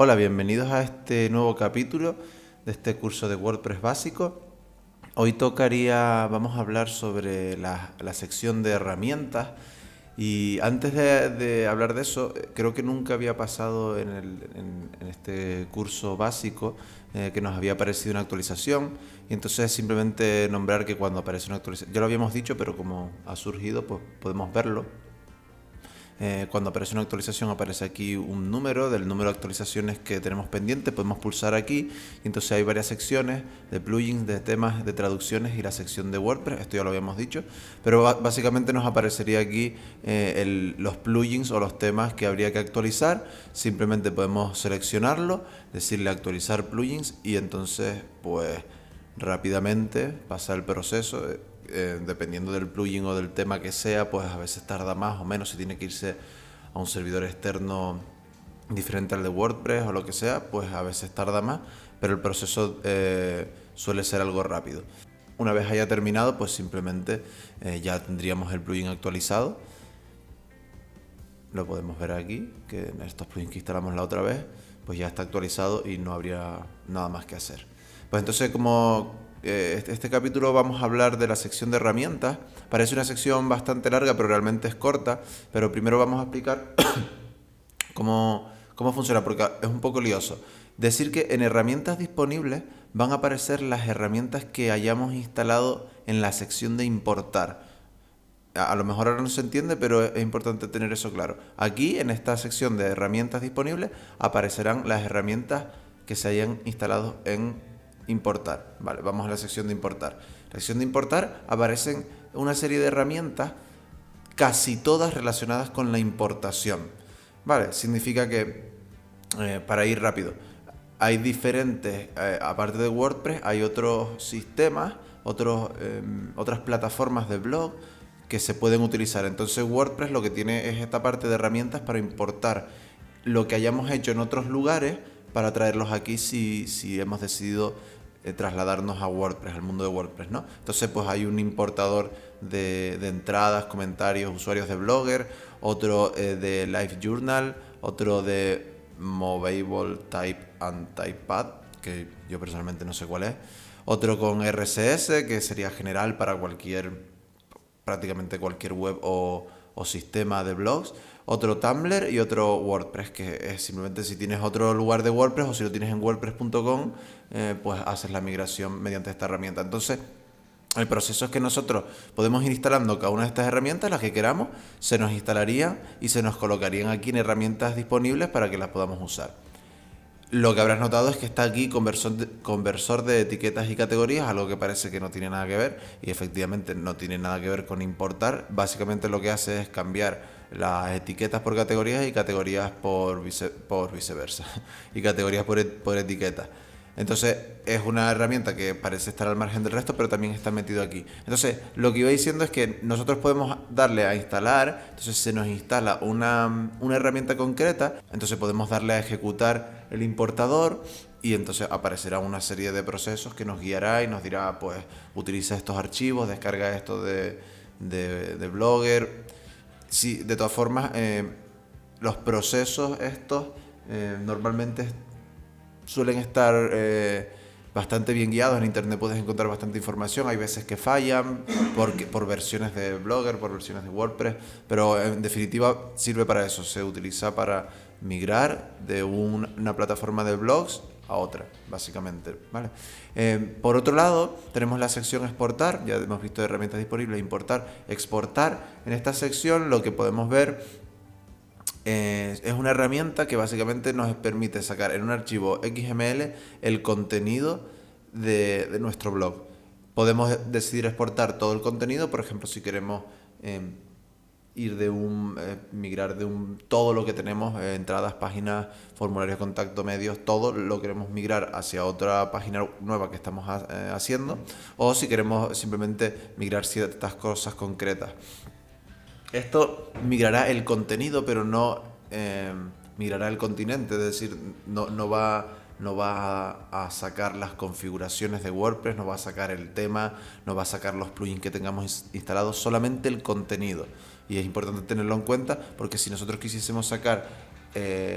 Hola, bienvenidos a este nuevo capítulo de este curso de WordPress básico. Hoy vamos a hablar sobre la sección de herramientas y antes de hablar de eso, creo que nunca había pasado en este curso básico que nos había aparecido una actualización y entonces simplemente nombrar que cuando aparece una actualización, ya lo habíamos dicho, pero como ha surgido, pues podemos verlo. Cuando aparece una actualización aparece aquí un número del número de actualizaciones que tenemos pendiente, podemos pulsar aquí y entonces hay varias secciones de plugins, de temas, de traducciones y la sección de WordPress, esto ya lo habíamos dicho, pero básicamente nos aparecería aquí los plugins o los temas que habría que actualizar. Simplemente podemos seleccionarlo, decirle actualizar plugins y entonces pues rápidamente pasa el proceso. Dependiendo del plugin o del tema que sea, pues a veces tarda más o menos, si tiene que irse a un servidor externo diferente al de WordPress o lo que sea, pues a veces tarda más, pero el proceso suele ser algo rápido. Una vez haya terminado, pues simplemente ya tendríamos el plugin actualizado. Lo podemos ver aquí, que en estos plugins que instalamos la otra vez, pues ya está actualizado y no habría nada más que hacer. Pues entonces, como este capítulo vamos a hablar de la sección de herramientas. Parece una sección bastante larga, pero realmente es corta. Pero primero vamos a explicar cómo funciona, porque es un poco lioso. Decir que en herramientas disponibles van a aparecer las herramientas que hayamos instalado en la sección de importar. A lo mejor ahora no se entiende, pero es importante tener eso claro. Aquí, en esta sección de herramientas disponibles, aparecerán las herramientas que se hayan instalado en importar. Vale, vamos a la sección de importar. En la sección de importar aparecen una serie de herramientas, casi todas relacionadas con la importación. Vale, significa que, para ir rápido, hay diferentes, aparte de WordPress, hay otros sistemas, otras plataformas de blog que se pueden utilizar. Entonces WordPress lo que tiene es esta parte de herramientas para importar lo que hayamos hecho en otros lugares para traerlos aquí si hemos decidido trasladarnos a WordPress, al mundo de WordPress, ¿no? Entonces pues hay un importador de entradas, comentarios, usuarios de Blogger, otro de LiveJournal, otro de Movable Type and Typepad, que yo personalmente no sé cuál es, otro con RSS, que sería general para prácticamente cualquier web o sistema de blogs, otro Tumblr y otro WordPress, que es simplemente si tienes otro lugar de WordPress o si lo tienes en wordpress.com, pues haces la migración mediante esta herramienta. Entonces, el proceso es que nosotros podemos ir instalando cada una de estas herramientas, las que queramos, se nos instalarían y se nos colocarían aquí en herramientas disponibles para que las podamos usar. Lo que habrás notado es que está aquí conversor de etiquetas y categorías, algo que parece que no tiene nada que ver y efectivamente no tiene nada que ver con importar. Básicamente lo que hace es cambiar las etiquetas por categorías y categorías por viceversa y categorías por etiquetas. Entonces es una herramienta que parece estar al margen del resto, pero también está metido aquí. Entonces lo que iba diciendo es que nosotros podemos darle a instalar, entonces se nos instala una herramienta concreta, entonces podemos darle a ejecutar el importador y entonces aparecerá una serie de procesos que nos guiará y nos dirá, pues utiliza estos archivos, descarga esto de Blogger. Sí, de todas formas, los procesos estos normalmente suelen estar bastante bien guiados. En internet puedes encontrar bastante información. Hay veces que fallan por versiones de Blogger, por versiones de WordPress, pero en definitiva sirve para eso. Se utiliza para migrar de una plataforma de blogs a otra, básicamente, ¿vale? Por otro lado, tenemos la sección exportar. Ya hemos visto herramientas disponibles, importar, exportar. En esta sección lo que podemos ver es una herramienta que básicamente nos permite sacar en un archivo XML el contenido de nuestro blog. Podemos decidir exportar todo el contenido, por ejemplo, si queremos migrar todo lo que tenemos, entradas, páginas, formularios de contacto, medios, todo lo queremos migrar hacia otra página nueva que estamos haciendo, o si queremos simplemente migrar ciertas cosas concretas. Esto migrará el contenido, pero no migrará el continente, es decir, no va a sacar las configuraciones de WordPress, no va a sacar el tema, no va a sacar los plugins que tengamos instalados, solamente el contenido. Y es importante tenerlo en cuenta porque si nosotros quisiésemos sacar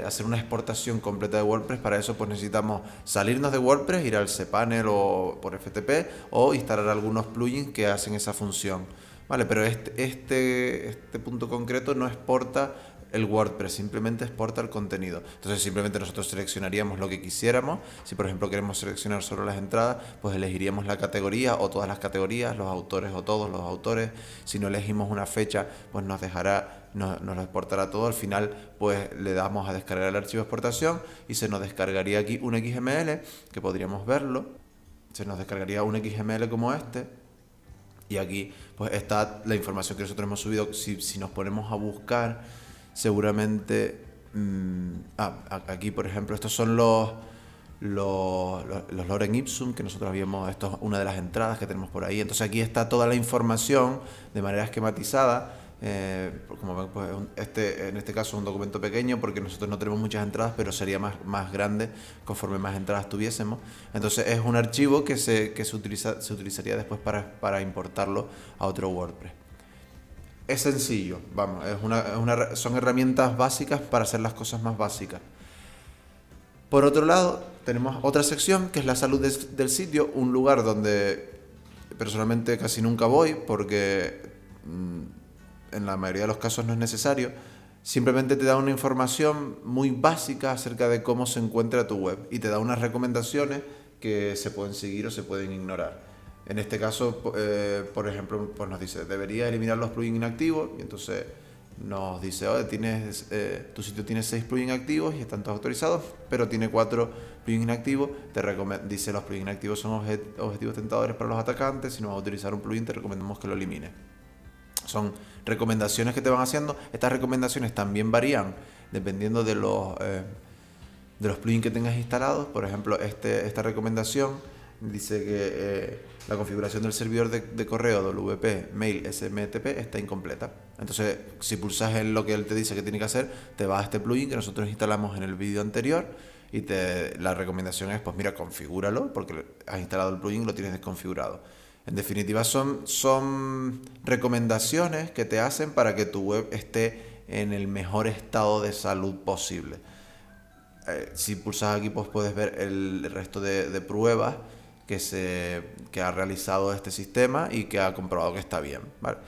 hacer una exportación completa de WordPress. Para eso pues necesitamos salirnos de WordPress, ir al cPanel o por FTP o instalar algunos plugins que hacen esa función. Vale, pero este punto concreto no exporta el WordPress, simplemente exporta el contenido. Entonces simplemente nosotros seleccionaríamos lo que quisiéramos. Si por ejemplo queremos seleccionar solo las entradas, pues elegiríamos la categoría o todas las categorías, los autores o todos los autores. Si no elegimos una fecha, pues nos lo exportará todo. Al final pues le damos a descargar el archivo de exportación y se nos descargaría aquí un XML, que podríamos verlo. Se nos descargaría un XML como este. Y aquí pues está la información que nosotros hemos subido. Si nos ponemos a buscar, seguramente... aquí por ejemplo, estos son los Lorem Ipsum que nosotros habíamos... Esto es una de las entradas que tenemos por ahí. Entonces aquí está toda la información de manera esquematizada. Como ven, pues en este caso es un documento pequeño porque nosotros no tenemos muchas entradas, pero sería más grande conforme más entradas tuviésemos. Entonces es un archivo que se utilizaría después para importarlo a otro WordPress. Es sencillo, vamos, son herramientas básicas para hacer las cosas más básicas. Por otro lado, tenemos otra sección que es la salud del sitio, un lugar donde personalmente casi nunca voy porque en la mayoría de los casos no es necesario. Simplemente te da una información muy básica acerca de cómo se encuentra tu web y te da unas recomendaciones que se pueden seguir o se pueden ignorar. En este caso, por ejemplo, pues nos dice, debería eliminar los plugins inactivos, y entonces nos dice, tu sitio tiene 6 plugins activos y están todos autorizados, pero tiene 4 plugins inactivos. Dice, los plugins inactivos son objetivos tentadores para los atacantes. Si no vas a utilizar un plugin, te recomendamos que lo elimines. Son recomendaciones que te van haciendo. Estas recomendaciones también varían dependiendo de los plugins que tengas instalados. Por ejemplo, esta recomendación dice que la configuración del servidor de correo WP Mail SMTP está incompleta. Entonces, si pulsas en lo que él te dice que tiene que hacer, te va a este plugin que nosotros instalamos en el vídeo anterior y la recomendación es, pues mira, configúralo porque has instalado el plugin y lo tienes desconfigurado. En definitiva, son recomendaciones que te hacen para que tu web esté en el mejor estado de salud posible. Si pulsas aquí, pues puedes ver el resto de pruebas que ha realizado este sistema y que ha comprobado que está bien, ¿vale?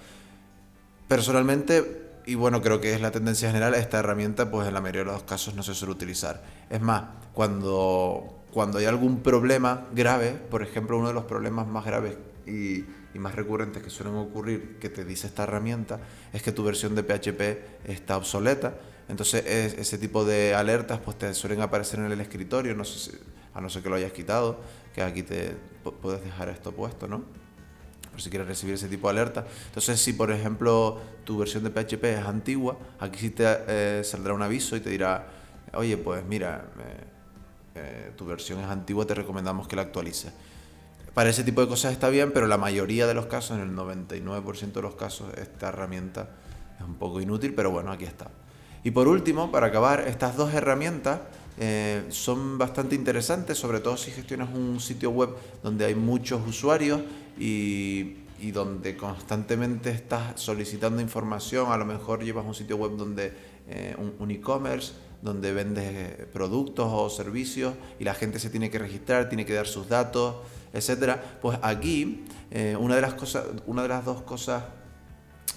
Personalmente, y bueno, creo que es la tendencia general, esta herramienta pues en la mayoría de los casos no se suele utilizar. Es más, cuando hay algún problema grave, por ejemplo, uno de los problemas más graves y más recurrentes que suelen ocurrir, que te dice esta herramienta, es que tu versión de PHP está obsoleta. Entonces ese tipo de alertas pues te suelen aparecer en el escritorio, a no ser que lo hayas quitado, que aquí puedes dejar esto puesto, ¿no? Por si quieres recibir ese tipo de alerta. Entonces, si por ejemplo tu versión de PHP es antigua, aquí sí te saldrá un aviso y te dirá, oye, pues mira, tu versión es antigua, te recomendamos que la actualices. Para ese tipo de cosas está bien, pero la mayoría de los casos, en el 99% de los casos, esta herramienta es un poco inútil, pero bueno, aquí está. Y por último, para acabar, estas dos herramientas son bastante interesantes, sobre todo si gestionas un sitio web donde hay muchos usuarios y donde constantemente estás solicitando información. A lo mejor llevas un sitio web donde un e-commerce, donde vendes productos o servicios y la gente se tiene que registrar, tiene que dar sus datos, etcétera. Pues aquí una de las dos cosas,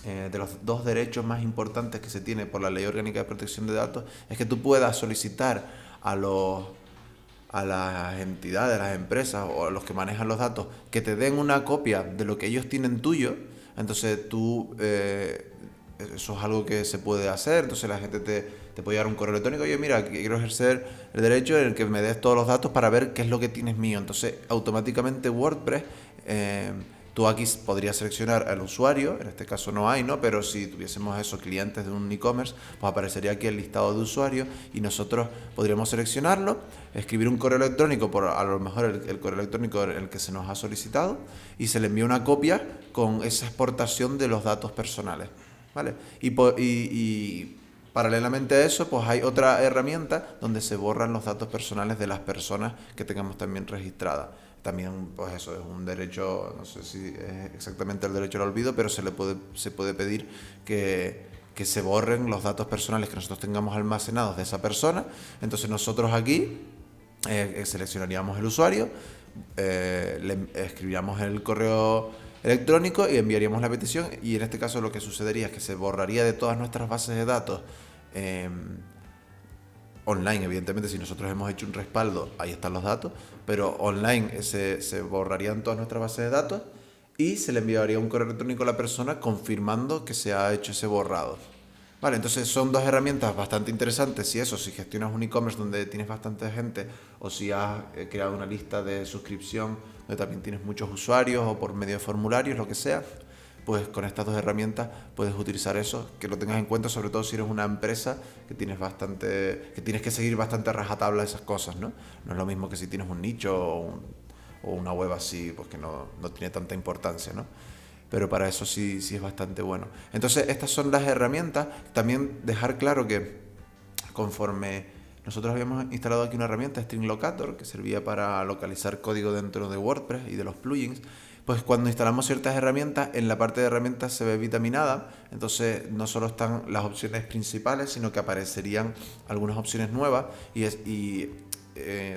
de los dos derechos más importantes que se tiene por la Ley Orgánica de Protección de Datos, es que tú puedas solicitar a las entidades, a las empresas o a los que manejan los datos que te den una copia de lo que ellos tienen tuyo. Entonces eso es algo que se puede hacer. Entonces la gente te puede dar un correo electrónico, oye, mira, quiero ejercer el derecho en el que me des todos los datos para ver qué es lo que tienes mío. Entonces automáticamente WordPress, tú aquí podrías seleccionar al usuario, en este caso no hay, ¿no? Pero si tuviésemos esos clientes de un e-commerce, pues aparecería aquí el listado de usuarios y nosotros podríamos seleccionarlo, escribir un correo electrónico, a lo mejor el correo electrónico el que se nos ha solicitado, y se le envía una copia con esa exportación de los datos personales, ¿vale? Y paralelamente a eso, pues hay otra herramienta donde se borran los datos personales de las personas que tengamos también registradas. También, pues eso es un derecho, no sé si es exactamente el derecho al olvido, pero se puede pedir que que se borren los datos personales que nosotros tengamos almacenados de esa persona. Entonces nosotros aquí seleccionaríamos el usuario, le escribiríamos el correo electrónico y enviaríamos la petición, y en este caso lo que sucedería es que se borraría de todas nuestras bases de datos online. Evidentemente, si nosotros hemos hecho un respaldo, ahí están los datos, pero online se borrarían todas nuestras bases de datos y se le enviaría un correo electrónico a la persona confirmando que se ha hecho ese borrado. Vale, entonces son dos herramientas bastante interesantes. Si gestionas un e-commerce donde tienes bastante gente, o si has creado una lista de suscripción donde también tienes muchos usuarios, o por medio de formularios, lo que sea, pues con estas dos herramientas puedes utilizar eso. Que lo tengas en cuenta, sobre todo si eres una empresa que tienes que seguir bastante a rajatabla esas cosas, ¿no? No es lo mismo que si tienes un nicho o una web así, pues que no tiene tanta importancia, ¿no? Pero para eso sí es bastante bueno. Entonces, estas son las herramientas. También dejar claro que conforme nosotros habíamos instalado aquí una herramienta, String Locator, que servía para localizar código dentro de WordPress y de los plugins, pues cuando instalamos ciertas herramientas, en la parte de herramientas se ve vitaminada. Entonces no solo están las opciones principales, sino que aparecerían algunas opciones nuevas, y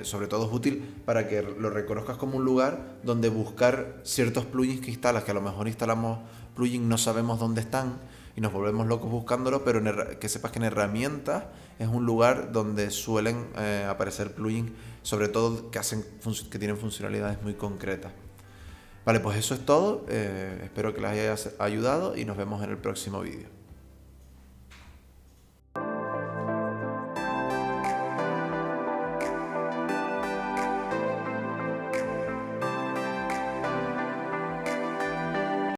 sobre todo es útil para que lo reconozcas como un lugar donde buscar ciertos plugins que instalas, que a lo mejor instalamos plugins, no sabemos dónde están y nos volvemos locos buscándolos, pero que sepas que en herramientas es un lugar donde suelen aparecer plugins, sobre todo que tienen funcionalidades muy concretas. Vale, pues eso es todo. Espero que les haya ayudado y nos vemos en el próximo vídeo.